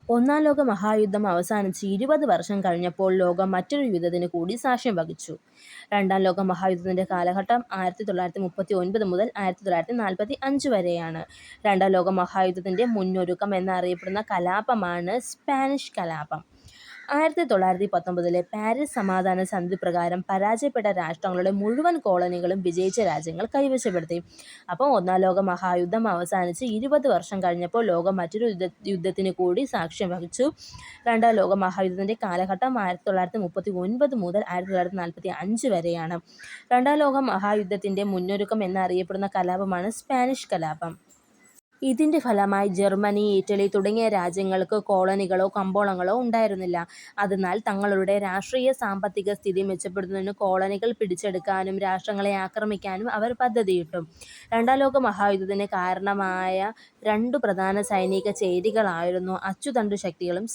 ഒന്നാം ലോക മഹായുദ്ധം അവസാനിച്ച് 20 വർഷം കഴിഞ്ഞപ്പോൾ ലോകം മറ്റൊരു യുദ്ധത്തിന് കൂടി സാക്ഷ്യം വഹിച്ചു. രണ്ടാം ലോക മഹായുദ്ധത്തിന്റെ കാലഘട്ടം 1939 മുതൽ 1945 വരെയാണ്. രണ്ടാം ലോക മഹായുദ്ധത്തിന്റെ മുന്നൊരുക്കം എന്നറിയപ്പെടുന്ന കലാപമാണ് സ്പാനിഷ് കലാപം. 1919 പാരീസ് സമാധാന സന്ധി പ്രകാരം പരാജയപ്പെട്ട രാഷ്ട്രങ്ങളുടെ മുഴുവൻ കോളനികളും വിജയിച്ച രാജ്യങ്ങൾ കൈവശപ്പെടുത്തി. അപ്പോൾ ഒന്നാം ലോക മഹായുദ്ധം അവസാനിച്ച് 20 വർഷം കഴിഞ്ഞപ്പോൾ ലോകം മറ്റൊരു യുദ്ധത്തിന് കൂടി സാക്ഷ്യം വഹിച്ചു. രണ്ടാം ലോക മഹായുദ്ധത്തിന്റെ കാലഘട്ടം 1939 മുതൽ 1945 വരെയാണ്. രണ്ടാം ലോക മഹായുദ്ധത്തിന്റെ മുന്നൊരുക്കം എന്നറിയപ്പെടുന്ന കലാപമാണ് സ്പാനിഷ് കലാപം. ഇതിന്റെ ഫലമായി ജർമ്മനി, ഇറ്റലി തുടങ്ങിയ രാജ്യങ്ങൾക്ക് കോളനികളോ കമ്പോളങ്ങളോ ഉണ്ടായിരുന്നില്ല. അതിനാൽ തങ്ങളുടെ രാഷ്ട്രീയ സാമ്പത്തിക സ്ഥിതി മെച്ചപ്പെടുത്തുന്നതിന് കോളനികൾ പിടിച്ചെടുക്കാനും രാഷ്ട്രങ്ങളെ ആക്രമിക്കാനും അവർ പദ്ധതിയിട്ടു. രണ്ടാം ലോക മഹായുദ്ധത്തിന് കാരണമായ രണ്ടു പ്രധാന സൈനിക ചേരികളായിരുന്നു അച്ചുതണ്ടുശക്തികളും